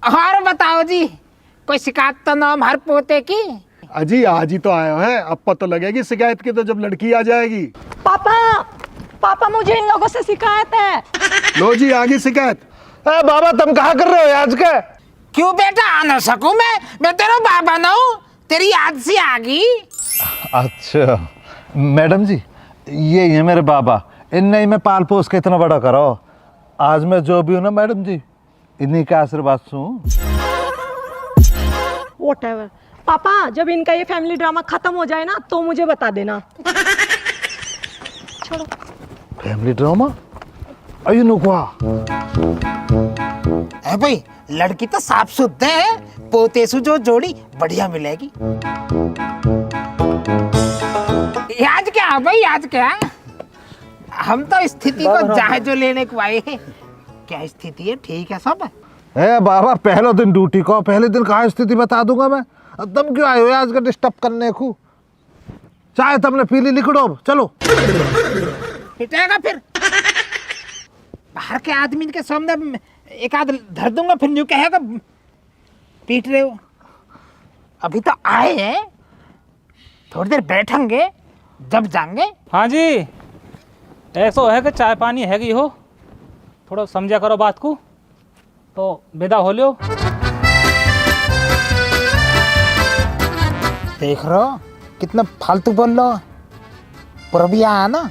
और बताओ जी, कोई शिकायत तो ना हमारे पोते की? अजी आज ही तो आया है, अब पता लगेगी शिकायत की तो जब लड़की आ जाएगी। पापा पापा मुझे इन लोगों से शिकायत है। लो जी आ गई शिकायत। बाबा तुम कहा कर रहे हो आज के? क्यों बेटा आ ना सकूं मैं तेरा बाबा ना हूं, तेरी याद से आ गई। अच्छा मैडम जी, ये है मेरे बाबा, इन्हें ही मैं पाल पोस के इतना बड़ा करो। आज मैं जो भी हूँ ना मैडम जी, इन्हीं का आशीर्वाद से हूँ। Whatever। पापा जब इनका ये फैमिली ड्रामा खत्म हो जाए ना तो मुझे बता देना। छोड़ो। फैमिली ड्रामा अयो नुकवा है भाई, लड़की तो साफ शुद्ध है, पोतेसु जो जोड़ी बढ़िया मिलेगी। आज क्या है भाई, आज क्या? हम तो स्थिति को जायजा लेने को आए हैं। क्या स्थिति है? ठीक है सब? ए बाबा पहले दिन ड्यूटी को, पहले दिन कहाँ स्थिति बता दूंगा मैं। अब तुम क्यों आए हो आज का डिस्टर्ब करने को? चाय तुमने पी ली, लिखड़ो चलो। पिटेगा फिर बाहर के आदमी के सामने एक आध धर दूंगा, फिर न्यू कहेगा पीट रहे हो। अभी तो आए हैं, थोड़ी देर बैठेंगे जब जाएंगे। हाँ जी, ऐसा है कि चाय पानी है कि हो, थोड़ा समझा करो बात को, तो विदा हो लो। देख रहे हो कितना फालतू बोल लो, पुरबिया आना।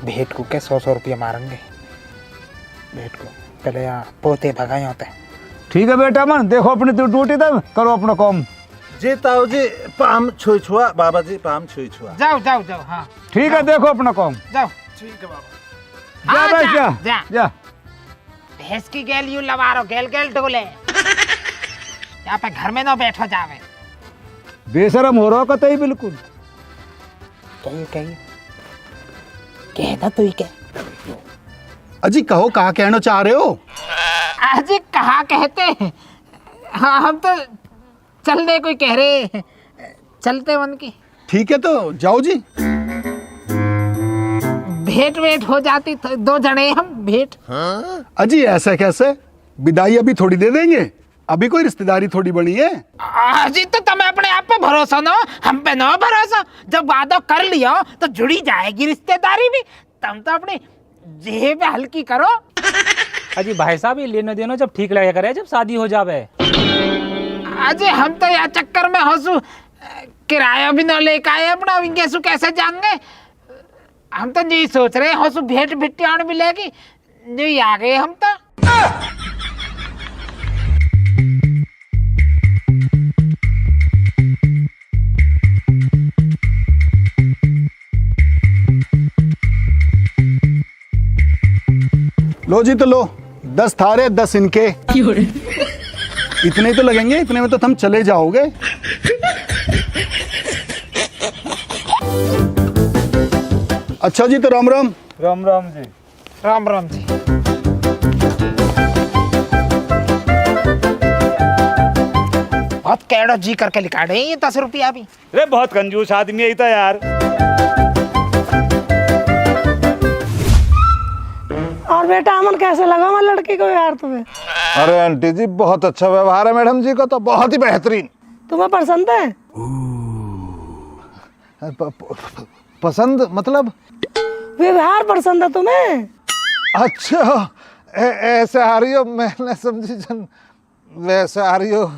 भेंट को के 100 रुपया मारेंगे भेंट को, पहले यहाँ पोते भगाए होते हैं। ठीक है बेटा मन, देखो अपनी ड्यूटी तब करो अपना काम। जी ताऊ जी पाम छुई छुआ, बाबा जी पाम छुई छुआ। जाओ जाओ जाओ। हाँ ठीक है, देखो अपना काम। जाओ। ठीक है बाबा। जा भाई जा जा। जा। भैंस की गैल यूं लगा रहो, गैल गैल डोले। यहाँ पे घर में ना बैठो जावे। बेशरम हो रहा कतई बिल्कुल। कही कहना तो ही कह। अजी कहो कहा कहना चाह रहे हो? अजी कहा कहते हैं? हाँ हम तो चलने को ही कह रहे हैं, चलते मन की। ठीक है तो जाओ जी। भेंट वेट हो जाती तो 2 जने हम भेंट। अजी ऐसा कैसे, विदाई अभी थोड़ी दे देंगे, अभी कोई रिश्तेदारी थोड़ी बनी है। अजी तो तुम्हें अपने आप पे भरोसा ना, हम पे ना भरोसा। जब वादा कर लिया तो जुड़ी जाएगी रिश्तेदारी भी। तुम तो अपनी जेब हल्की करो। अजी भाई साहब ये लेना देना जब ठीक लगे करे, जब शादी हो जावे। अजी हम तो यार चक्कर में हंसू, किराया भी ना लेके आए अपना, विंकेसु कैसे जाएंगे? हम तो नहीं सोच रहे हंसू भेंट भिट्टियाण मिलेगी, नहीं आ गए हम तो। लो जी तो लो, 10 थारे 10 इनके। इतने ही तो लगेंगे, इतने में तो तुम चले जाओगे। अच्छा जी तो राम राम। राम राम जी। राम राम जी। बहुत कैडो जी करके लिखा रहे ये 10 रुपया भी। अरे बहुत कंजूस आदमी है था यार। और बेटा अमन कैसे लगा मैं लड़की को यार तुम्हें? अरे आंटी जी बहुत अच्छा व्यवहार है मैडम जी का, तो बहुत ही बेहतरीन। तुम्हें पसंद है? पसंद मतलब? व्यवहार पसंद है तुम्हें? अच्छा ऐसे आ रही हो, मैंने समझी जन वैसे आ रही हो।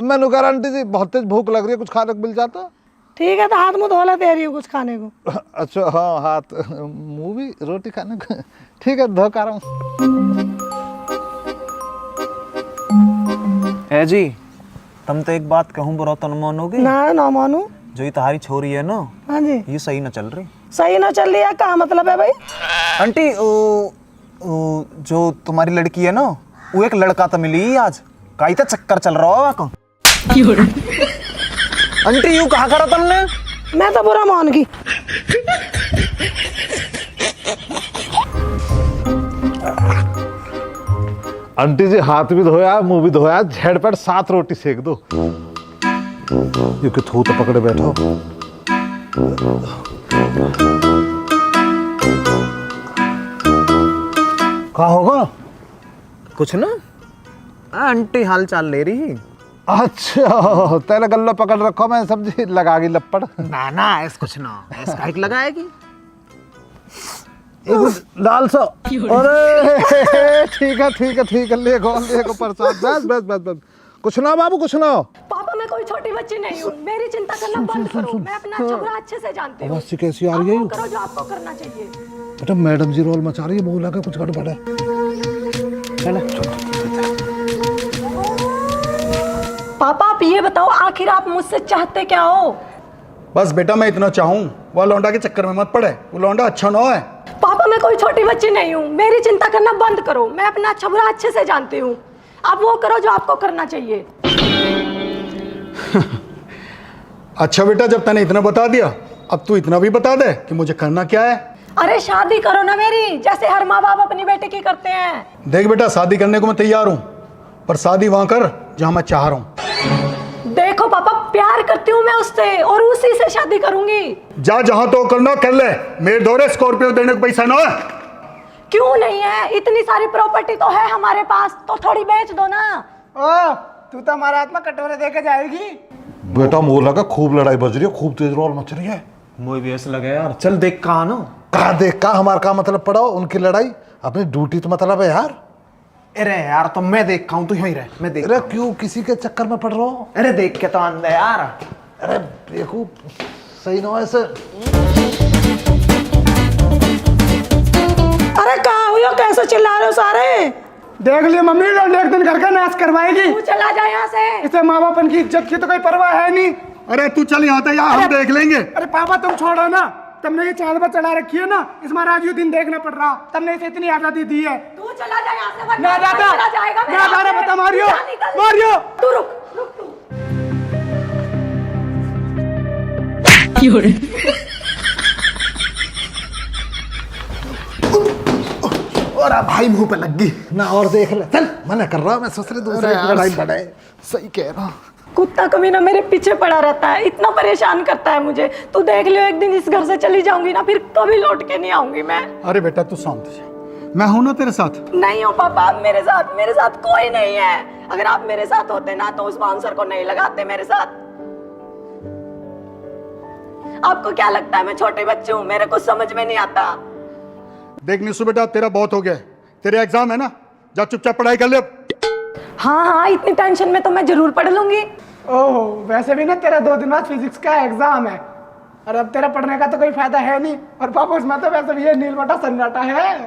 मैंने कहा आंटी जी बहुत तेज भूख लग रही है, कुछ खाने को मिल जाता। ठीक है तो हाथ मुंह धो ले, दे रही हूँ कुछ खाने को। अच्छा हाँ, हाथ मुंह भी रोटी खाने को। ठीक है धो कर रहा हूँ। है जी, तुम तो एक बात कहूँ बुरा तो न मानोगे? ना मानू। जो ये तुम्हारी छोरी है ना, हाँ जी, ये सही ना चल रही। सही ना चल रही है? क्या मतलब है भाई? आंटी जो तुम्हारी लड़की है ना, वो एक लड़का तो मिली आज, कहीं तो चक्कर चल रहा होगा। आंटी यूं कहा करा तुमने? मैं तो बुरा मान गई। आंटी जी हाथ भी धोया, मुंह भी धोया, झटपट 7 रोटी सेक दो। क्योंकि थू तो पकड़े बैठो। क्या होगा? कुछ ना, आंटी हाल चाल ले रही। अच्छा तेरे गल्ला पकड़ रखो, मैं सब्जी लगा गई लपड़। ना ना ऐसा कुछ ना, ऐसा काहे के लगाएगी। लाल सा। अरे ठीक है ले को प्रसाद। बस कुछ ना बाबू, कुछ ना। पापा मैं कोई छोटी बच्ची नहीं हूँ, मेरी चिंता करना बंद करो। मैं अपना छबरा अच्छे से जानती हूँ। आवाज़ कैसी आ रही है? आप वो करो जो आपको करना चाहिए। बेटा मैडम जी रोल मचा रही है, मुंह लगा कुछ गड़बड़ है। पापा आप ये बताओ, आखिर आप मुझसे चाहते क्या हो? बस बेटा मैं इतना चाहूँ, वो लौंडा के चक्कर में मत पड़े, वो लौंडा अच्छा ना है। पापा मैं कोई छोटी बच्ची नहीं हूँ, मेरी चिंता करना बंद करो। मैं अपना छबरा अच्छे से जानती हूँ। आप वो करो जो आपको करना चाहिए। अच्छा बेटा, जब तूने इतना बता दिया, अब तू इतना भी बता दे कि मुझे करना क्या है। अरे शादी करो ना मेरी, जैसे हर माँ बाप अपनी बेटे की करते हैं। देख बेटा, शादी करने को मैं तैयार हूँ, पर शादी वहां कर जहां मैं चाह रहा हूँ। देखो पापा, प्यार करती हूँ मैं उससे और उसी से शादी करूंगी। जा जहां तो करना कर ले, मेरे दौरे स्कॉर्पियो देने को पैसा ना है। क्यों नहीं है? इतनी सारी प्रॉपर्टी तो है हमारे पास, तो थोड़ी बेच दो ना। ओ तू तो हमारा हाथ में कटोरे देके जाएगी। बेटा मुंह लगा, खूब लड़ाई बज रही है, खूब तेज रोल मच रही है। मुझे भी ऐसा लगे यार, चल देख कहा ना। कहा देख का हमारा का मतलब पड़ा, उनकी लड़ाई अपनी ड्यूटी तो मतलब है यार। अरे यार तो मैं देख हूँ, तू यहीं रह, मैं देख। अरे क्यों किसी के चक्कर में पड़ रहा हो? अरे देख के तो आंदा यार। अरे देखो सही ना ऐसे। अरे कहाँ हुई हो, कैसे चिल्ला रहे हो सारे? देख लियो मम्मी, एक दिन घर का नाश करवाएगी। तू चला जा यहाँ से। इसे माँ बाप की इज्जत की तो कोई परवाह है नहीं। अरे तू चल यहाँ तक, हम देख लेंगे। अरे पापा तुम छोड़ो ना, तुमने ये चांद पर चढ़ा रखी है ना, इस महाराज ये दिन देखना पड़ रहा। तुमने इसे इतनी आजादी दी है। तू चला जा यहाँ से, ना दादा, चला जाएगा ना दादा, बता मारियो, मारियो। तू रुक रुक तू। और भाई मुंह पे लग गई ना और देख ले, चल मना कर रहा हूं मैं, ससुरे दूसरे की लड़ाई बढ़े। सही कह रहा। कुत्ता कमीना मेरे पीछे पड़ा रहता है, इतना परेशान करता है मुझे। तू देख लियो, एक दिन इस घर से चली जाऊंगी ना, फिर कभी लौट के नहीं आऊंगी मैं। अरे बेटा तू शांत जा, मैं हूं ना तेरे साथ। नहीं हो पापा, आप मेरे साथ कोई नहीं है। अगर आप मेरे साथ होते ना तो उस बाउंसर को नहीं लगाते मेरे साथ। आपको क्या लगता है मैं छोटे बच्चे हूँ? मेरे को समझ में नहीं आता। देख निशु बेटा, तेरा बहुत हो गया, तेरे एग्जाम है ना, जा चुपचाप पढ़ाई कर ले। हाँ, इतनी टेंशन में तो मैं जरूर पढ़ लूंगी। ओहो, वैसे भी ना तेरा 2 दिन बाद फिजिक्स का एग्जाम है, और अब तेरा पढ़ने का तो कोई फायदा है नहीं। और पापा उसमें तो वैसे भी ये नील बटा सन्नाटा है।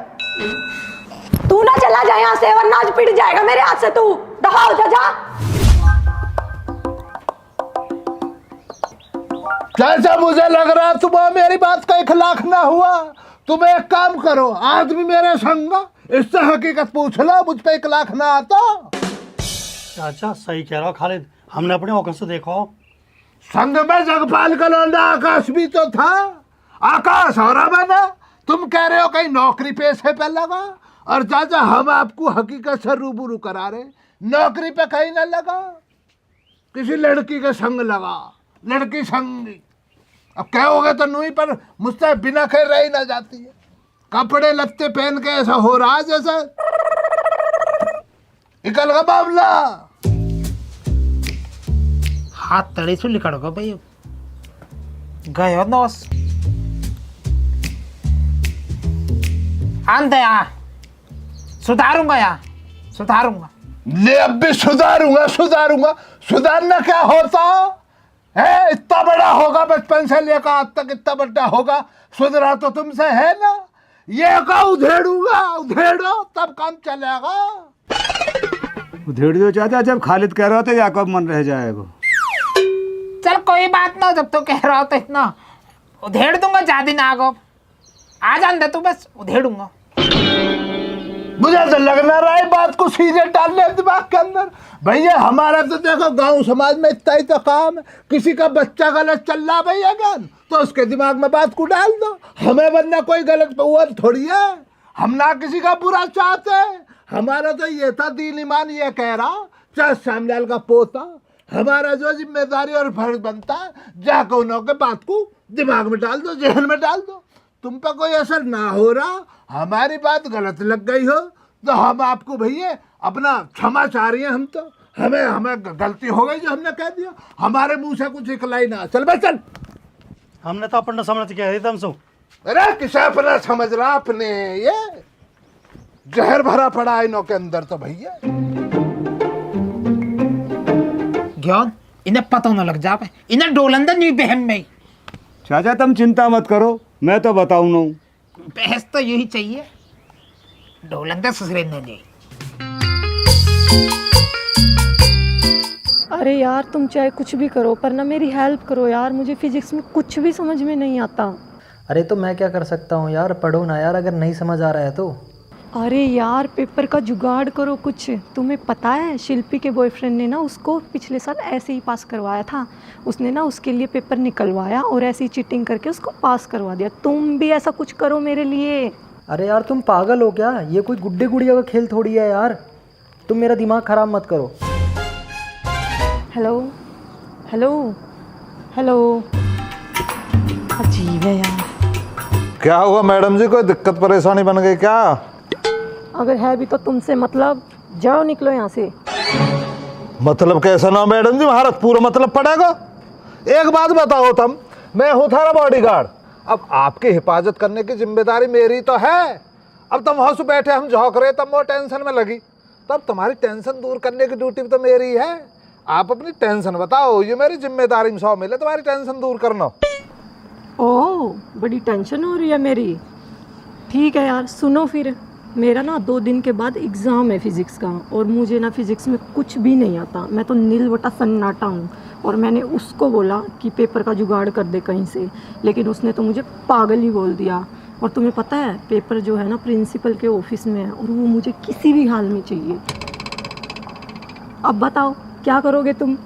तू ना चला जा यहाँ से, वरना आज पिट जाएगा मेरे हाथ से। तू दफा हो जा। जैसा मुझे लग रहा है तुम्हें मेरी बात का इखलाक ना हुआ, तुम एक काम करो, आदमी मेरे संग, इससे हकीकत पूछ लो, मुझ पे इखलाक ना आता। चाचा सही कह रहा हो खालिद, हमने अपने औकत से देखा हो। संग में जगपाल का लौंडा आकाश भी तो था। आकाश हो रहा बना, तुम कह रहे हो कहीं नौकरी पेशे पे लगा, और चाचा हम आपको हकीकत से रूबरू करा रहे, नौकरी पे कहीं ना लगा, किसी लड़की के संग लगा, लड़की संगी। अब कहोगे तो नहीं, पर मुझसे बिना कहे रही ना जाती है। कपड़े लत्ते पहन के ऐसा हो रहा है जैसे निकल का मामला। हाथ तड़े से लिखड़ोगा भाई, गए हो नौस आंधे आ, सुधारूंगा यार, सुधारूंगा। ले अब भी सुधारूंगा। सुधारना क्या होता है? इतना बड़ा होगा, बचपन से लेकर आज तक इतना बड़ा होगा, सुधरा तो तुमसे है ना। ये का उधेड़ो तब काम चलेगा। उधेड़ दो चाचा, जब खालिद कह रहा था याकूब मन रह जाएगा। चल कोई बात ना, जब तो कह रहा हो तो इतना उधेड़ दूंगा। ज्यादा ना आगो आ जान दे तू, बस उधेड़ूंगा। मुझे तो लग ना रहा है बात को सीधे डालने दिमाग के अंदर। भैया हमारा तो देखो गांव समाज में इतना ही तो काम है, किसी का बच्चा गलत चल रहा भैया ज्ञान, तो उसके दिमाग में बात को डाल दो। हमें वरना कोई गलत हुआ थोड़ी है, हम ना किसी का बुरा चाहते। हमारा तो ये था दीन ईमान ये कह रहा, चाहे श्यामलाल का पोता, हमारा जो जिम्मेदारी और फर्ज बनता है, जाकर उन्हों के बात को दिमाग में डाल दो, जहन में डाल दो। तुम पर कोई असर ना हो रहा, हमारी बात गलत लग गई हो तो हम आपको भैया अपना क्षमा चाह रही हैं। हम तो हमें गलती हो गई जो हमने कह दिया, हमारे मुंह से कुछ निकला ना। चल भाई चल। हमने तो अपन समझ के तुम सो। अरे किसा अपना समझ रहा अपने, ये जहर भरा पड़ा है इनों के अंदर तो भैया। ज्ञान इन्हें पता न लग जा, इन्हें डोलंदन नहीं बहन में। चाचा तुम चिंता मत करो, मैं तो बताऊँ ना। बहस तो यही चाहिए, डोलंदन ससुरे नहीं। अरे यार तुम चाहे कुछ भी करो पर ना मेरी हेल्प करो यार, मुझे फिजिक्स में कुछ भी समझ में नहीं आता। अरे तो मैं क्या कर सकता हूँ यार, पढ़ो ना यार अगर नहीं समझ आ रहा है तो। अरे यार पेपर का जुगाड़ करो कुछ। तुम्हें पता है शिल्पी के बॉयफ्रेंड ने ना उसको पिछले साल ऐसे ही पास करवाया था। उसने ना उसके लिए पेपर निकलवाया और ऐसे ही चीटिंग करके उसको पास करवा दिया। तुम भी ऐसा कुछ करो मेरे लिए। अरे यार तुम पागल हो क्या, ये कोई गुड्डे गुड़िया का खेल थोड़ी है यार, तुम मेरा दिमाग ख़राब मत करो। हेलो हेलो हेलो, अजीब है यार। क्या हुआ मैडम जी, कोई दिक्कत परेशानी बन गई क्या? अगर है भी तो तुमसे मतलब, जाओ निकलो यहाँ से। मतलब कैसा ना मैडम जी, महाराज पूरा मतलब पड़ेगा। एक बात बताओ तुम, मैं हूँ थारा बॉडीगार्ड, अब आपकी हिफाजत करने की जिम्मेदारी मेरी तो है। अब तुम वहाँ से बैठे हम झोंक रहे, तब वो टेंशन में लगी, तब तुम्हारी टेंशन दूर करने की ड्यूटी तो मेरी है। आप अपनी टेंशन बताओ, ये मेरी जिम्मेदारी में शामिल है तुम्हारी टेंशन दूर करना। ओह बड़ी टेंशन हो रही है मेरी। ठीक है यार सुनो फिर, मेरा ना 2 दिन के बाद एग्ज़ाम है फिज़िक्स का और मुझे ना फिज़िक्स में कुछ भी नहीं आता। मैं तो नील बटा सन्नाटा हूँ। और मैंने उसको बोला कि पेपर का जुगाड़ कर दे कहीं से, लेकिन उसने तो मुझे पागल ही बोल दिया। और तुम्हें पता है पेपर जो है ना प्रिंसिपल के ऑफिस में है और वो मुझे किसी भी हाल में चाहिए। अब बताओ क्या करोगे तुम?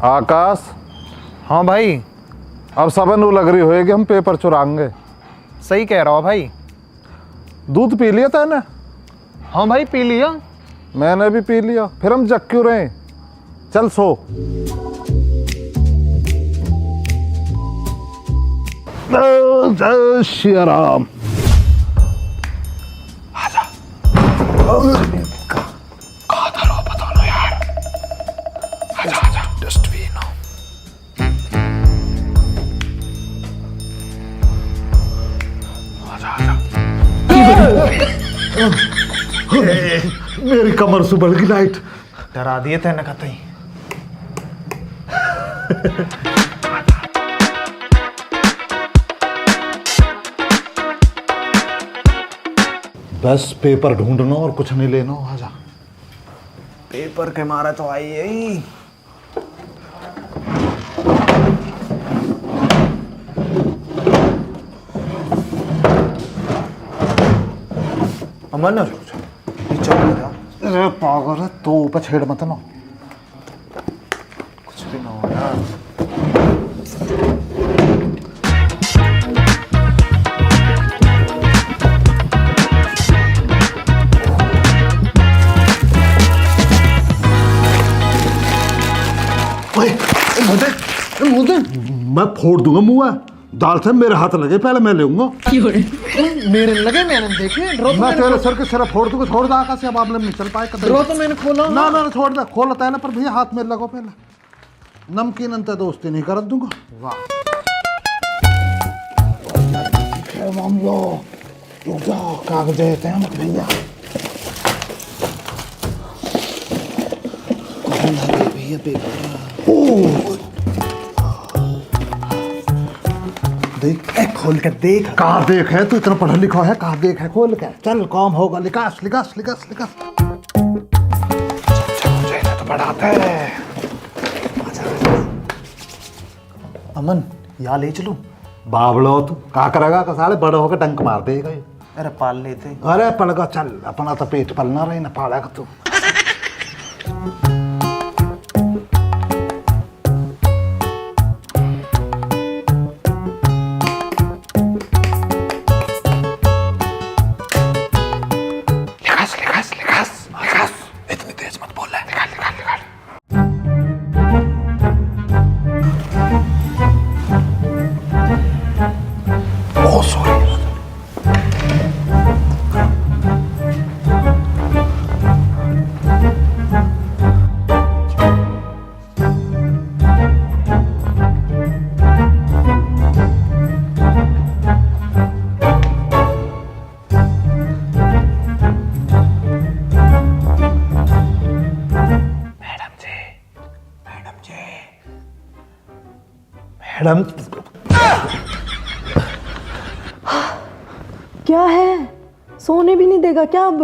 आकाश, हाँ भाई। अब सबन वो लग रही होएगी हम पेपर चुराएंगे। सही कह रहा हो भाई। दूध पी लिया था ना? हाँ भाई पी लिया। मैंने भी पी लिया, फिर हम जग क्यों रहे? चल सो। जय श्री राम। मेरी कमर से बढ़ गई लाइट। डरा दिए थे ना कतई। बस पेपर ढूंढना और कुछ नहीं लेना। आजा। पेपर के मारा तो आई है। अमन अरे पागल है तो ऊपर छेड़ मत ना। कुछ भी ना हो यार। मुझे मैं फोड़ दूंगा मुँह। दाल से मेरे हाथ लगे, पहले मैं लेऊंगा। मेरे लगे मैंने देखे। मैं तेरे सर के सिर फोड़ दूंगा। छोड़ दा आकाश, अब आप नहीं चल पाए कदम। तो मैंने खोला ना ना छोड़ दे, खोल है ना, पर भैया हाथ में लगो पहले। नमकीन अंत दोस्ती नहीं कर दूंगा। वाह हम लोग कागज देते हैं भैया। भैया पेपर देख, खोल कर देख। कहाँ देख है तू, इतना पढ़ा लिखा है, कहाँ देख है? खोल कर चल, काम होगा। लिकास लिकास लिकास लिकास। तो पढ़ाते हैं। अमन यहाँ ले चलो। बाबलो तू क्या करेगा? साले बड़े होकर डंक मार देगा। अरे पाल लेते। अरे पड़गा, चल अपना तो पेट पलना रही ना, पालेगा तू। मैडम क्या है, सोने भी नहीं देगा क्या अब?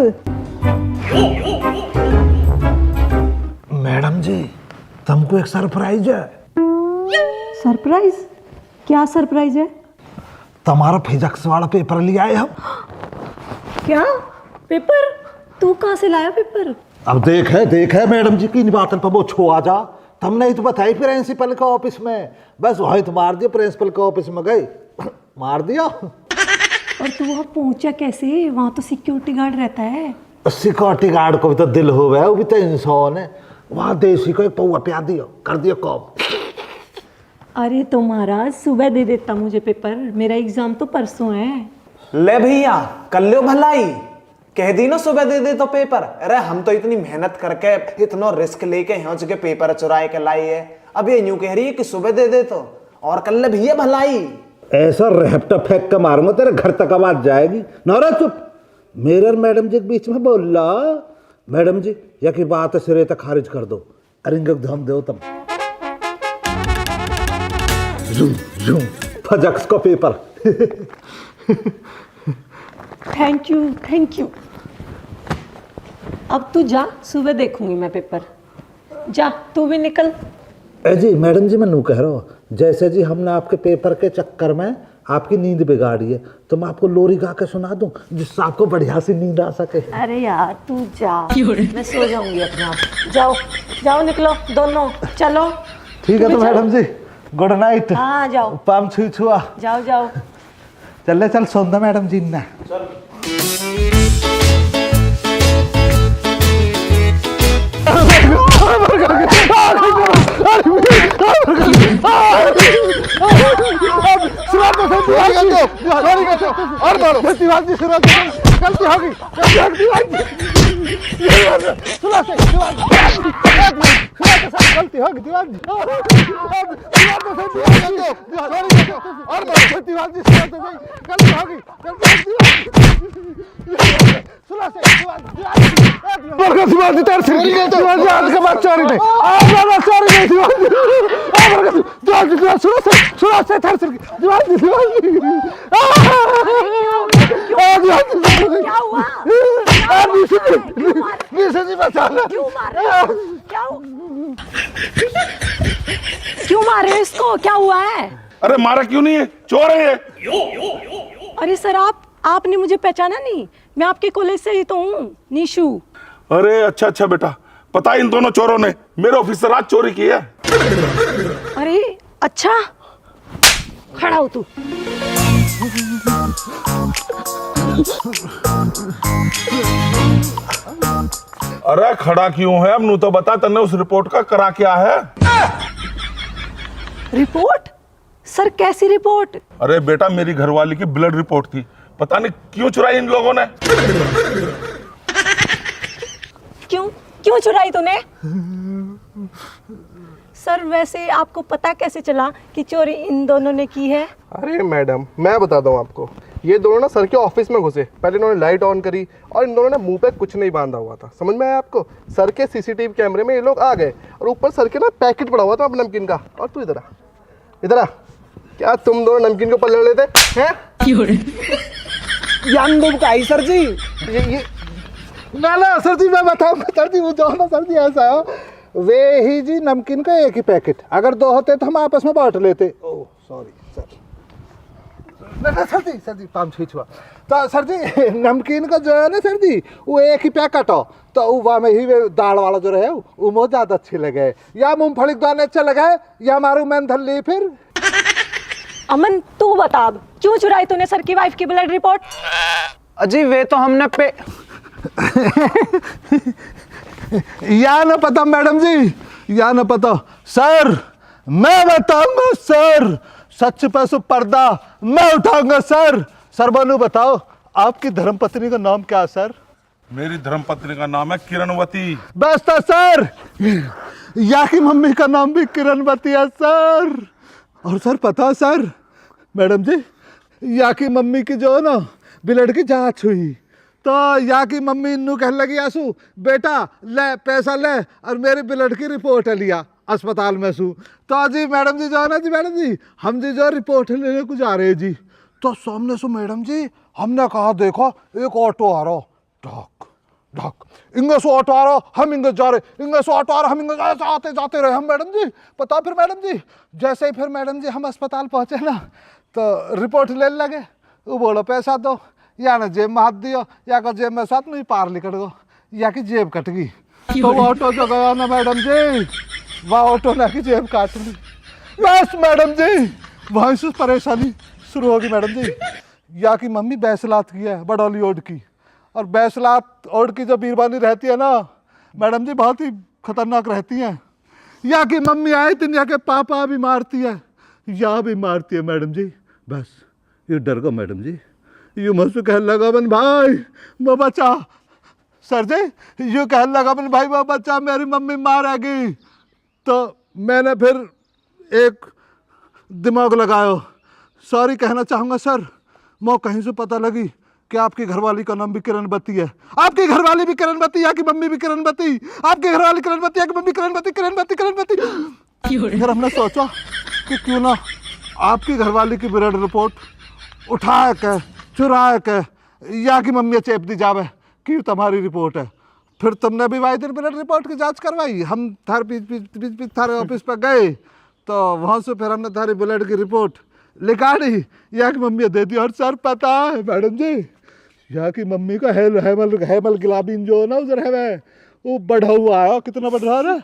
मैडम जी तुमको एक सरप्राइज है। सरप्राइज? क्या सरप्राइज है? तुम्हारा फिजिक्स वाला पेपर ले आए हम। क्या पेपर? तू कहाँ से लाया पेपर? अब देख है मैडम जी की बात पर वो छुआ जा। तुमने ही तो बताई प्रिंसिपल के ऑफिस में, बस वही तो मार दिया, प्रिंसिपल के ऑफिस में गए मार दिया। और तू वहाँ पहुंचा कैसे? वहाँ तो सिक्योरिटी गार्ड रहता है। सिक्योरिटी गार्ड को भी तो दिल हो गया, वो भी तो इंसान है। वहाँ देसी को एक पौवा प्या दिया, कर दिया कॉम। अरे तो महाराज सुबह दे देता मुझे पेपर, मेरा एग्जाम तो परसों है। ले भैया कर लो भलाई, कह दी ना सुबह दे दे तो पेपर। अरे हम तो इतनी मेहनत करके इतना रिस्क लेके यहाँ के पेपर चुराए के लाई है, अब ये यूं कह रही है कि सुबह दे दे तो, और कर ले भैया भलाई। ऐसा रेहपटा फेंक के मारूंगा तेरे घर तक आवाज जाएगी। नौरा चुप, मेरे और मैडम जी के बीच में बोल ला। मैडम जी या की बात है सिरे तक खारिज कर दो, अरिंग धम दो तुम। फिजिक्स का पेपर। Thank you. अब तू जा, सुबह देखूंगी मैं पेपर। जा तू भी निकल। जी मैडम जी मैं नू कह रहा हूँ, जैसे जी हमने आपके पेपर के चक्कर में आपकी नींद बिगाड़ी है, तो मैं आपको लोरी गा के सुना दूं जिससे आपको बढ़िया सी नींद आ सके। अरे यार तू जा, मैं सो जाऊंगी अपने आप। जाओ निकलो दोनों, चलो। ठीक है तो मैडम जी गुड नाइट। हाँ जाओ। पाम छुआ जाओ। चल सौंदा मैडम जी ने। क्यों मारे इसको? क्या हुआ है? अरे मारा क्यों नहीं है, चोर है ये। अरे सर आपने मुझे पहचाना नहीं? मैं आपके कॉलेज से ही तो हूँ, निशु। अरे अच्छा बेटा, पता इन दोनों चोरों ने मेरे ऑफिस से रात चोरी की है। अरे अच्छा, खड़ा हो तू। अरे खड़ा क्यों है, अब नू तो बता, तन्ने उस रिपोर्ट का करा क्या है? रिपोर्ट? सर कैसी रिपोर्ट? अरे बेटा मेरी घरवाली की ब्लड रिपोर्ट थी, पता नहीं क्यों चुराई इन लोगों ने। क्यों चुराई तूने? सर वैसे आपको पता कैसे चला कि चोरी इन दोनों ने की है? अरे मैडम मैं बताता हूँ आपको, ये दोनों ना सर के ऑफिस में घुसे, पहले इन्होंने लाइट ऑन करी और इन दोनों ने मुंह पे कुछ नहीं बांधा हुआ था, समझ में आया आपको? सर के सीसीटीवी कैमरे में ये लोग आ गए और ऊपर सर के ना पैकेट पड़ा हुआ था अपने नमकीन का। और तू इधर आ, क्या तुम दोनों नमकीन के ऊपर लड़ लेते हैं? सर जी ये ना सर जी मैं बताऊंगा सर जी, वो जो ना सर जी ऐसा है वे ही जी नमकीन का एक ही पैकेट, अगर दो होते तो हम आपस में बांट लेते। Oh sorry sir. ना सर जी पाम छुआ तो सर जी नमकीन का जो है ना सर जी वो एक ही पैकेट हो, तो वह में ही वे दाल वाला जो रहे वो मुझे ज़्यादा अच्छे लगे, या मूंगफली दाने अच्छे लगे, या हमारे मेंथल ली। फिर अमन तू बता, क्यों चुराई तूने सर की वाइफ की ब्लड रिपोर्ट? अजी वे तो हमने या ना पता मैडम जी, या ना पता सर, मैं बताऊंगा सर, सच पे सो पर्दा मैं उठाऊंगा सर। सर बनू बताओ आपकी धर्मपत्नी का नाम क्या है सर? मेरी धर्मपत्नी का नाम है किरणवती। बस था सर, या की मम्मी का नाम भी किरणवती है सर। और सर पता सर मैडम जी, या की मम्मी की जो है ना ब्लड की जांच हुई, तो या की मम्मी इन्नू कहने लगी आंसू बेटा ले पैसा ले और मेरी ब्लड की रिपोर्ट लिया। अस्पताल में सू। तो जी मैडम जी जो है ना जी, मैडम जी हम जी जो रिपोर्ट लेने को जा रहे हैं जी, तो सामने से मैडम जी हमने कहा देखो एक ऑटो आ रहा, ढक ढक, इंगे से ऑटो आ रहा, हम इंगे जा रहे, इंगे से ऑटो आ रहा, हम इंगे आते जाते रहे हम मैडम जी। पता फिर मैडम जी जैसे ही फिर मैडम जी हम अस्पताल पहुँचे ना, तो रिपोर्ट लेने लगे। वो बोलो पैसा दो, या ना जेब में हाथ दियो, या का जेब में साथ में पार निकल गो, या कि जेब कट गई। तो वो ऑटो जो गया ना मैडम जी, वह ऑटो ना की जेब काट ली। बस मैडम जी वहीं से परेशानी शुरू होगी मैडम जी। या कि मम्मी बैसलात की है बडौली ओड की, और बैसलात ओड की जो बीरबानी रहती है ना मैडम जी बहुत ही खतरनाक रहती हैं। या कि मम्मी आए दिन या के पापा भी मारती है, या भी मारती है मैडम जी। बस ये डर गो मैडम जी, ये मुझसे कहने लगा बन भाई वो बच्चा, सर जी ये कहने लगा बन भाई वो बच्चा मेरी मम्मी मारेगी। तो मैंने फिर एक दिमाग लगाया, सॉरी कहना चाहूँगा सर, मैं कहीं से पता लगी कि आपकी घरवाली का नाम भी किरणवती है। आपकी घरवाली भी किरणवती, या की मम्मी भी किरणवती, आपकी घरवाली किरणवती, या की मम्मी किरणवती, किरणवती किरणवती। फिर हमने सोचा कि क्यों ना आपकी घरवाली की ब्लड रिपोर्ट उठा के चुरा के या की मम्मी चेप दी जावे कि तुम्हारी रिपोर्ट है। फिर तुमने भी वाई दिन ब्लड रिपोर्ट की जांच करवाई, हम थारे बीच थारे ऑफिस पर गए, तो वहाँ से फिर हमने थारी ब्लड की रिपोर्ट निकाली, या की मम्मी दे दी। और सर पता है मैडम जी, या की मम्मी का हेमल ग्लोबिन जो ना उधर है वो बढ़ा हुआ है। कितना बढ़ रहा है?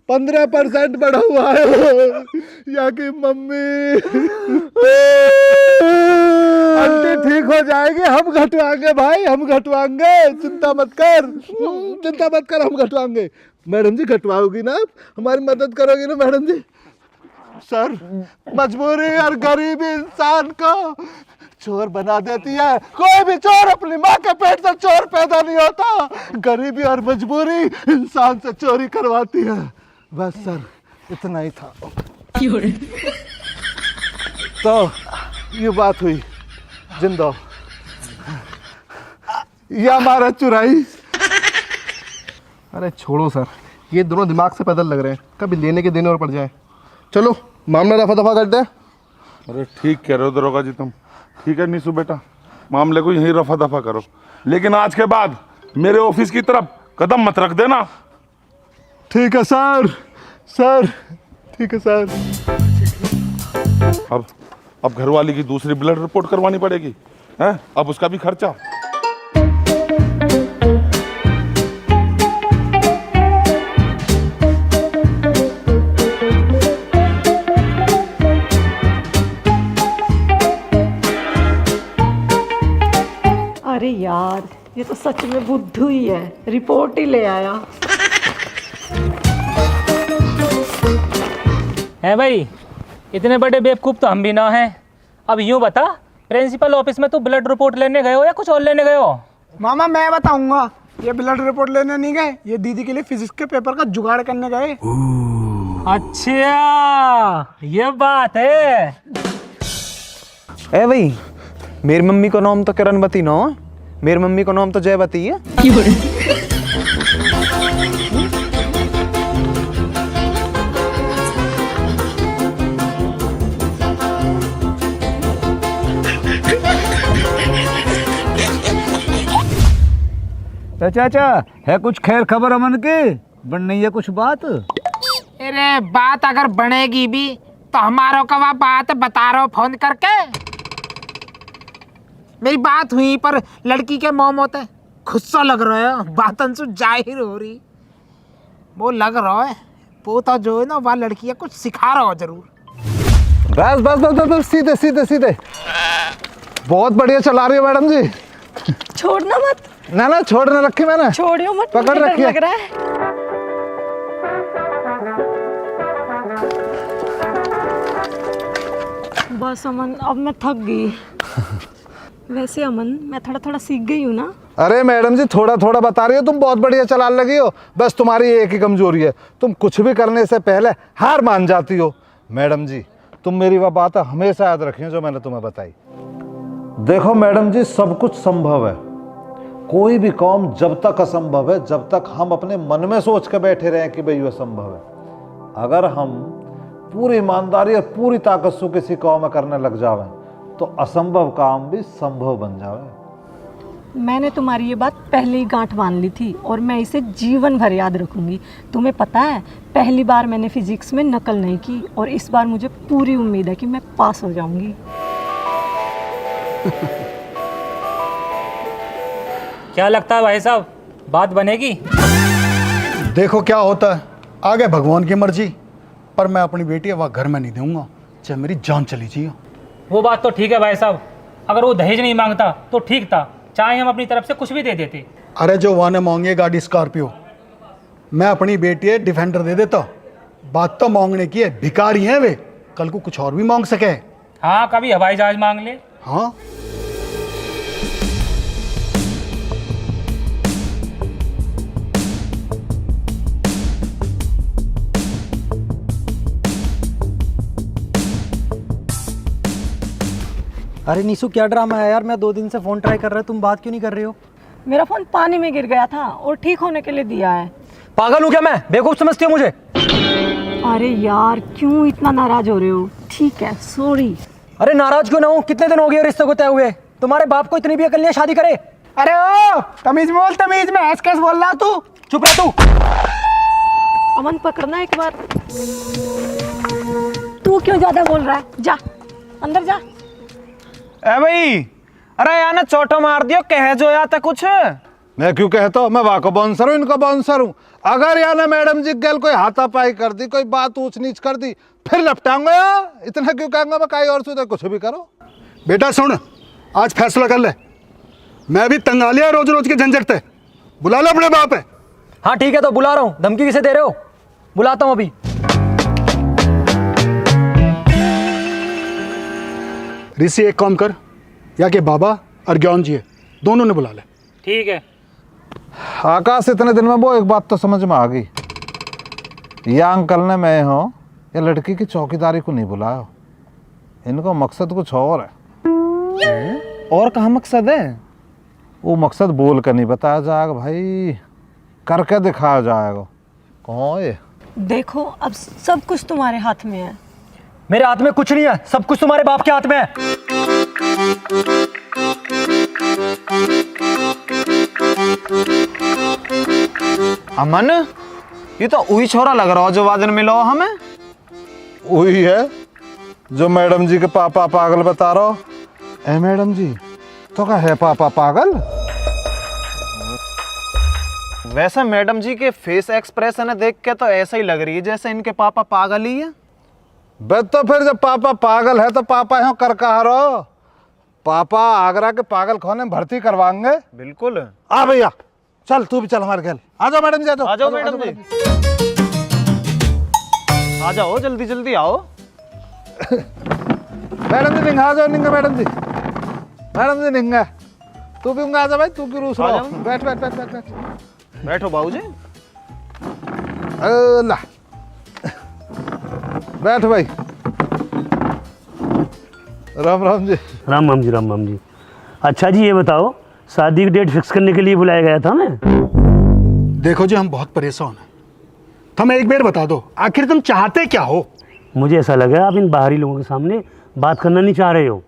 15% बढ़ा हुआ है। या कि मम्मी आंटी ठीक हो जाएगी, हम घटवाएंगे भाई, हम घटवाएंगे, चिंता मत कर, चिंता मत कर, हम घटवाएंगे। मैडम जी घटवाओगी ना, हमारी मदद करोगी ना मैडम जी? सर मजबूरी और गरीबी इंसान को चोर बना देती है। कोई भी चोर अपनी माँ के पेट से चोर पैदा नहीं होता, गरीबी और मजबूरी इंसान से चोरी करवाती है। बस सर इतना ही था। तो ये बात हुई जिंदो, ये हमारा चुराई। अरे छोड़ो सर, ये दोनों दिमाग से पैदल लग रहे हैं, कभी लेने के देने और पड़ जाए। चलो मामला रफा दफा कर दे। अरे ठीक कह रहे हो दरोगा जी तुम, ठीक है नीसू बेटा, मामले को यहीं रफा दफा करो, लेकिन आज के बाद मेरे ऑफिस की तरफ कदम मत रख देना। ठीक है सर, सर ठीक है सर। अब घरवाली की दूसरी ब्लड रिपोर्ट करवानी पड़ेगी, हैं? अब उसका भी खर्चा। अरे यार ये तो सच में बुद्धू ही है, रिपोर्ट ही ले आया। है भाई, इतने बड़े बेवकूफ़ तो हम भी ना हैं। अब यूँ बता, प्रिंसिपल ऑफिस में तू ब्लड रिपोर्ट लेने गए हो या कुछ और लेने गए हो? मामा मैं बताऊंगा, ये ब्लड रिपोर्ट लेने नहीं गए, ये दीदी के लिए फिजिक्स के पेपर का जुगाड़ करने गए। अच्छा ये बात है। ए भाई, मेरी मम्मी का नाम तो किरणवती ना, मेरी मम्मी का नाम तो जयवती है। चाचा है कुछ खैर खबर अमन की? बन नहीं है कुछ बात? अरे बात अगर बनेगी भी तो हमारो का बात बता रहा हूँ फोन करके। मेरी बात हुई पर लड़की के मोह होते गुस्सा लग रहा है, बातन से जाहिर हो रही, वो लग रहा है वो तो जो है ना वह लड़की कुछ सिखा रहा हो जरूर। बस बस बस बस सीधे सीधे सीधे, बहुत बढ़िया चला रही हो मैडम जी। छोड़ना मत। ना ना छोड़ने रखी मैंने, छोड़ियो मत, पकड़ मुझे डर रखी लग रहा है। बस अमन अब मैं थक गई। वैसे अमन मैं थोड़ा थोड़ा सीख गई हूँ ना। अरे मैडम जी थोड़ा थोड़ा बता रही हो, तुम बहुत बढ़िया चलाने लगी हो। बस तुम्हारी एक ही कमजोरी है, तुम कुछ भी करने से पहले हार मान जाती हो। मैडम जी तुम मेरी वह बात हमेशा याद रखिए जो मैंने तुम्हें बताई। देखो मैडम जी, सब कुछ संभव है, कोई भी काम जब तक असंभव है जब तक हम अपने मन में सोच के बैठे रहें कि भाई वह संभव है। अगर हम पूरी ईमानदारी और पूरी ताकत से किसी काम में करने लग जावे तो असंभव काम भी संभव बन जावे। मैंने तुम्हारी ये बात पहले ही गांठ बांध ली थी और मैं इसे जीवन भर याद रखूंगी। तुम्हें पता है, पहली बार मैंने फिजिक्स में नकल नहीं की और इस बार मुझे पूरी उम्मीद है कि मैं पास हो जाऊंगी। क्या लगता है भाई साहब, बात बनेगी? देखो क्या होता है, आगे भगवान की मर्जी, पर मैं अपनी बेटी वहाँ घर में नहीं दूंगा, चाहे मेरी जान चली जाए। वो बात तो ठीक है भाई साहब, अगर वो दहेज नहीं मांगता तो ठीक था, चाहे हम अपनी तरफ से कुछ भी दे देते। अरे जो वहाँ ने मांगी गाड़ी स्कॉर्पियो, मैं अपनी बेटी डिफेंडर दे देता। बात तो मांगने की है, भिखारी हैं वे, कल को कुछ और भी मांग सके। हाँ, कभी हवाई जहाज मांग ले। हाँ, अरे नीसू क्या ड्रामा है यार, मैं 2 दिन से फ़ोन ट्राई कर रहा, तुम बात क्यों नहीं कर रहे हो? मेरा फ़ोन पानी में गिर गया था और ठीक होने के लिए दिया है। पागल हूँ क्या मैं? बेवकूफ़ समझती हो मुझे? अरे यार, क्यों इतना नाराज हो रहे हो? ठीक है, सॉरी। अरे नाराज क्यों ना हूँ, कितने दिन हो गए रिश्ते को तय हुए, तुम्हारे बाप को इतनी भी अकल नहीं है शादी करे? अरे ओ तमीज बोल, तमीज में ऐस कैस बोल रहा तू? चुप रह तू। अमन पकड़ना एक बार। तू क्यों ज्यादा बोल रहा है? जा अंदर जा। ए भाई, अरे यार ना चोटो मार दियो, कह जो या था कुछ। मैं क्यों कहता हूँ, मैं वहाँ का बाउंसर हूँ, इनका बाउंसर हूँ। अगर या ना मैडम जी गल कोई हाथापाई कर दी, कोई बात ऊंच नीच कर दी, फिर लपटाऊंगा यार। इतना क्यों कहूँगा मैं, कहीं और सुधर कुछ भी करो। बेटा सुन, आज फैसला कर ले, मैं भी तंग आ लिया रोज रोज के झंझट से, बुला लो अपने बाप है। हाँ ठीक है, तो बुला रहा हूँ। धमकी किसे दे रहे हो? बुलाता हूँ अभी। ऋषि एक काम कर, या के बाबा और ज्ञान जी है, दोनों ने बुला ले। ठीक है। आकाश, इतने दिन में वो एक बात तो समझ में आ गई, या अंकल ने मैं हो या लड़की की चौकीदारी को नहीं बुलाया, इनको मकसद कुछ और है। और कहाँ मकसद है? वो मकसद बोल कर नहीं बताया जाएगा भाई, करके दिखाया जाएगा। कौन है? देखो, अब सब कुछ तुम्हारे हाथ में है। मेरे हाथ में कुछ नहीं है, सब कुछ तुम्हारे बाप के हाथ में है। अमन, ये तो वही छोरा लग रहा हो जो वादन मिलो हमें। वही है जो मैडम जी के पापा पागल बता रहा हो। ए मैडम जी, तो क्या है पापा पागल? वैसे मैडम जी के फेस एक्सप्रेशन देख के तो ऐसा ही लग रही है जैसे इनके पापा पागल ही है। बस तो फिर जब पापा पागल है तो पापा यहाँ कर कहा रहो। पापा आगरा के पागल खाने में भर्ती करवाएंगे। बिल्कुल। आ भैया, चल तू भी चल हमारे घर। आ जाओ मैडम जी, आ जाओ मैडम जी, आ जाओ जल्दी जल्दी आओ। मैडम जी निंगा, आ जाओ निंगा मैडम जी, मैडम जी निंगा। तू भी आ जा भाई, तू क्यों रूस रहा है? बैठ बैठ बैठ बैठ बैठ। बैठो बाबूजी। ला बैठ भाई। राम राम जी। राम राम जी, राम राम जी। अच्छा जी, ये बताओ, शादी की डेट फिक्स करने के लिए बुलाया गया था मैं। देखो जी, हम बहुत परेशान हैं, हमें एक बार बता दो, आखिर तुम चाहते क्या हो? मुझे ऐसा लगा आप इन बाहरी लोगों के सामने बात करना नहीं चाह रहे हो।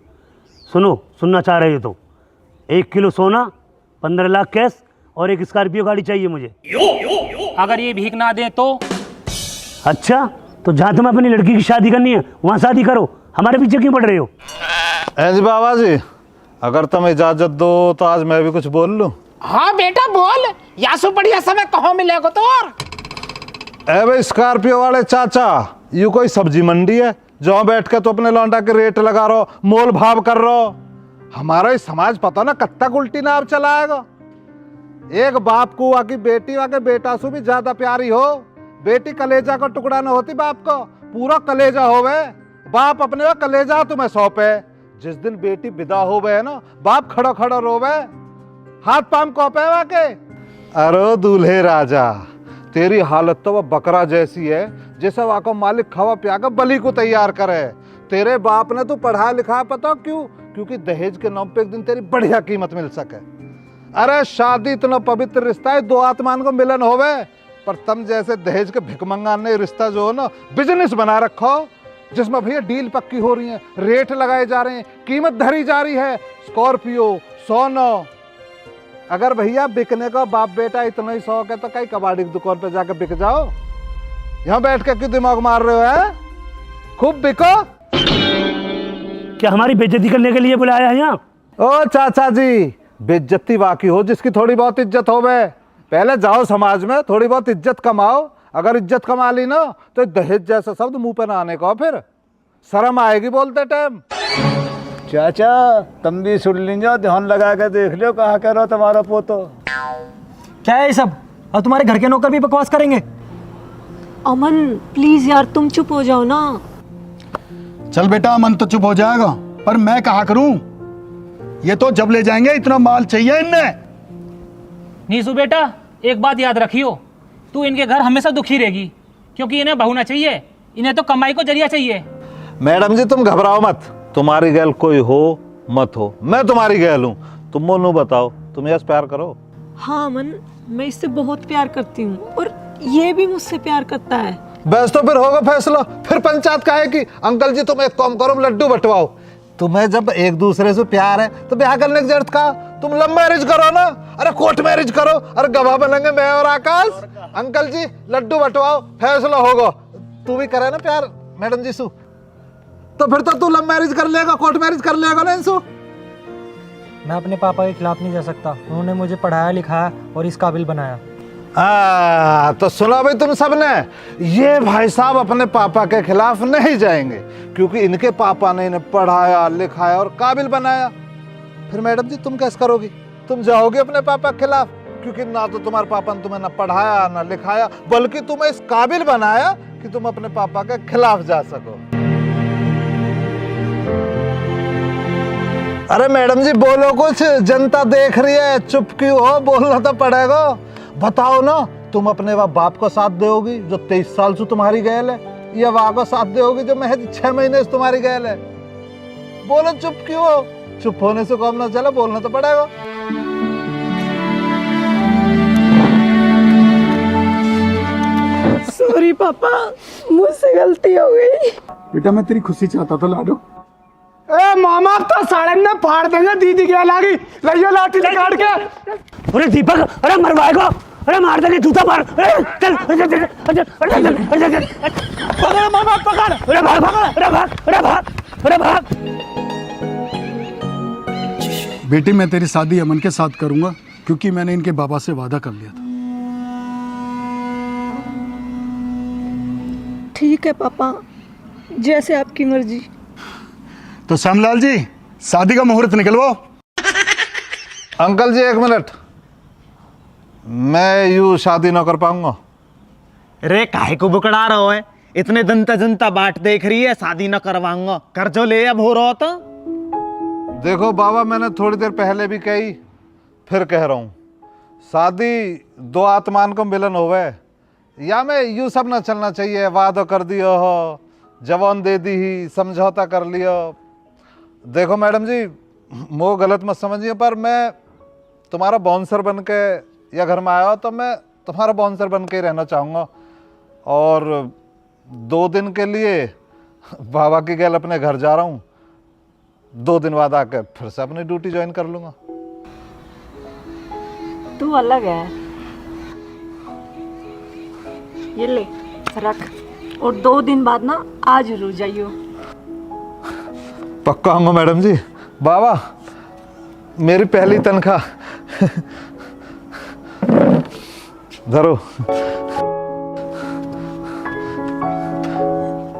सुनो, सुनना चाह रहे हो तो 1 किलो सोना, 15 लाख कैश और एक स्कॉर्पियो गाड़ी चाहिए मुझे। अगर ये भीख ना दें तो? अच्छा, तो जहाँ तुम्हें अपनी लड़की की शादी करनी है वहाँ शादी करो, हमारे पीछे क्यों पड़ रहे हो? जी बाबा जी, अगर तुम इजाजत दो तो आज मैं भी कुछ बोल लूं। हाँ बेटा बोल, यासु बढ़िया समय कहाँ मिलेगा तो। और भाई स्कॉर्पियो वाले चाचा, यू कोई सब्जी मंडी है जहाँ बैठ के तो अपने लौंडा के रेट लगा रहो, मोल भाव कर रहो? हमारा ही समाज पता ना कब तक उल्टी नाव चलाएगा। एक बाप को आकी बेटी वाके बेटा से भी ज्यादा प्यारी हो। बेटी कलेजा का टुकड़ा न होती बाप को, पूरा कलेजा होवे। बाप अपने वो कलेजा तुम्हें सौंपे। जिस दिन बेटी विदा होवे है ना, बाप खड़ा खड़ा रोवे, हाथ पाम कौपे वाके। अरे दूल्हे राजा, तेरी हालत तो वह बकरा जैसी है जैसे वाको मालिक खावा पिया कर बलि को तैयार करे। तेरे बाप ने तो पढ़ा लिखा, पता क्यों? क्योंकि दहेज के नाम पे एक दिन तेरी बढ़िया कीमत मिल सके। अरे शादी इतना पवित्र रिश्ता है, दो आत्मान को मिलन होवे। पर तुम जैसे दहेज के भिकमंगा ने रिश्ता जो है ना बिजनेस बना रखा हो, जिसमें भैया डील पक्की हो रही है, रेट लगाए जा रहे हैं, कीमत धरी जा रही है। स्कॉर्पियो, सोना। अगर भैया बिकने का बाप बेटा इतना ही शौक है तो कहीं कबाड़ी की दुकान पे जाकर बिक जाओ। यहाँ बैठ के क्यों दिमाग मार रहे हो? है खूब बिको। क्या हमारी बेइज्जती करने के लिए बुलाया है यहाँ? ओ चाचा जी, बेइज्जती बाकी हो जिसकी थोड़ी बहुत इज्जत हो बे। पहले जाओ समाज में थोड़ी बहुत इज्जत कमाओ। अगर इज्जत कमा ली ना तो दहेज जैसा शब्द मुंह पे ना आने का, फिर शर्म आएगी बोलते टाइम। चाचा तुम भी सुन लीजिए, ध्यान लगा के देख लो कहा कह रहा तुम्हारा पोतो। क्या है ये सब? और तुम्हारे घर के नौकर भी बकवास करेंगे? अमन प्लीज यार तुम चुप हो जाओ ना। चल बेटा, मन तो चुप हो जाएगा, पर मैं कहा करूं? ये तो जब ले जाएंगे इतना माल चाहिए इनने। नीसू बेटा, एक बात याद रखियो, तू इनके घर हमेशा दुखी रहेगी, क्योंकि इन्हें बहू ना चाहिए, इन्हें तो कमाई को जरिया चाहिए। मैडम जी तुम घबराओ मत, तुम्हारी गैल कोई हो मत हो, मैं तुम्हारी गैल हूँ। तुम मोनू बताओ, तुम यस प्यार करो? हाँ अमन, मैं इससे बहुत प्यार करती हूँ और ये भी मुझसे प्यार करता है। बस तो फिर होगा फैसला। फिर पंचायत का है कि अंकल जी तुम एक काम करो, लड्डू बंटवाओ। तुम्हें जब एक दूसरे से प्यार है तो ब्याह करने की जरूरत का? तुम लव मैरिज करो ना, अरे कोर्ट मैरिज करो, अरे गवाह बनेंगे मैं और आकाश। अंकल जी लड्डू बंटवाओ, फैसला होगा। तू भी करे ना प्यार मैडम जी सु, तो फिर तो तू लव मैरिज कर लेगा, कोर्ट मैरिज कर लेगा ना इंसु। मैं अपने पापा के खिलाफ नहीं जा सकता, उन्होंने मुझे पढ़ाया लिखाया और इस काबिल बनाया। तो सुना भाई तुम सबने, ये भाई साहब अपने पापा के खिलाफ नहीं जाएंगे, क्योंकि इनके पापा ने इन्हें पढ़ाया लिखाया और काबिल बनाया। फिर मैडम जी तुम कैसे करोगी? तुम जाओगे अपने पापा के खिलाफ, क्योंकि ना तो तुम्हारे पापा ने तुम्हें ना पढ़ाया ना लिखाया, बल्कि तुम्हें इस काबिल बनाया कि तुम अपने पापा के खिलाफ जा सको। अरे मैडम जी बोलो कुछ, जनता देख रही है, चुप क्यों हो? बोलना तो पड़ेगा। बताओ ना, तुम अपने बाप को साथ दोगी जो 23 साल से तुम्हारी गैल है, या वाह को साथ दोगी जो महज 6 महीने से तुम्हारी गैल है? बोलो चुप क्यों हो? चुप होने से काम ना चला, बोलना तो पड़ेगा। सॉरी पापा, मुझसे गलती हो गई। बेटा मैं तेरी खुशी चाहता था लाडो। ए मामा तो साड़े में फाड़ देंगे, दीदी क्या लागी लइयो लाठी काट के। अरे दीपक, अरे मरवाएगा, अरे मार देंगे, जूता मार। चल पकड़ मामा पकड़, अरे भाग भाग, अरे भाग, अरे भाग, अरे भाग। बेटी मैं तेरी शादी अमन के साथ करूंगा, क्योंकि मैंने इनके बाबा से वादा कर लिया था। ठीक है पापा, जैसे आपकी मर्जी। तो श्यामलाल जी शादी का मुहूर्त निकलवाओ। अंकल जी एक मिनट, मैं यूं शादी ना कर पाऊंगा। रे काहे को बुकड़ा रहो है? इतने दिन तक जनता बाट देख रही है, शादी न करवाऊंगा, कर जो ले अब हो रहा तो। देखो बाबा, मैंने थोड़ी देर पहले भी कही, फिर कह रहा हूं, शादी दो आत्मान को मिलन होवे, या मैं यूं सब ना चलना चाहिए, वादा कर दियो हो, जवान दे दी ही, समझौता कर लियो। देखो मैडम जी, वो गलत मत समझिए, पर मैं तुम्हारा बाउंसर बन के या घर में आया हो तो मैं तुम्हारा बाउंसर बन के ही रहना चाहूँगा, और 2 दिन के लिए बाबा की गैल अपने घर जा रहा हूँ। 2 दिन बाद आकर फिर से अपनी ड्यूटी ज्वाइन कर लूँगा। तू अलग है, ये ले रख, और 2 दिन बाद ना आज जरूर जाइयो। पक्का आऊँगा मैडम जी। बाबा मेरी पहली तनख्वाह धरो।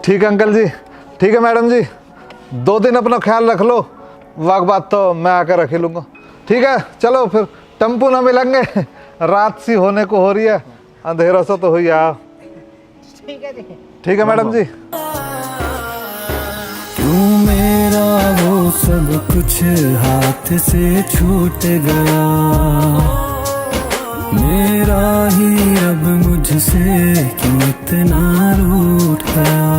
ठीक है अंकल जी, ठीक है मैडम जी, 2 दिन अपना ख्याल रख लो, वाक बात तो मैं आकर रख ही लूँगा। ठीक है चलो फिर, टेम्पू ना मिलेंगे, रात सी होने को हो रही है, अंधेरा सा तो हो ही आ। ठीक है मैडम जी। क्यों मेरा वो सब कुछ हाथ से छूट गया, मेरा ही अब मुझसे क्यों इतना रूठ गया।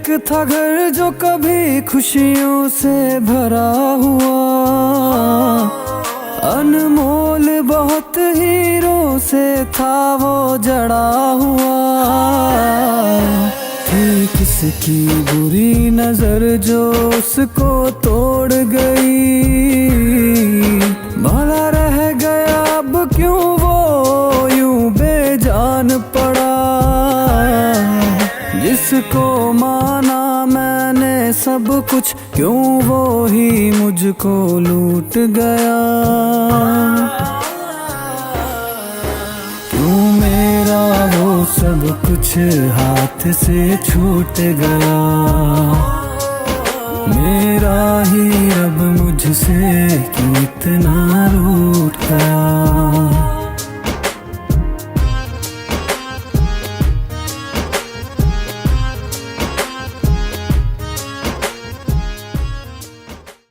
एक था घर जो कभी खुशियों से भरा हुआ, अनमोल बहुत हीरों से था वो जड़ा हुआ। थी किसकी बुरी नजर जो उसको तोड़ गई, भला रह गया अब क्यों वो यूं बेजान पड़ा। जिसको माना मैंने सब कुछ, क्यों वो ही मुझको लूट गया। क्यों मेरा वो सब कुछ हाथ से छूट गया। मेरा ही रब मुझसे क्यों इतना रो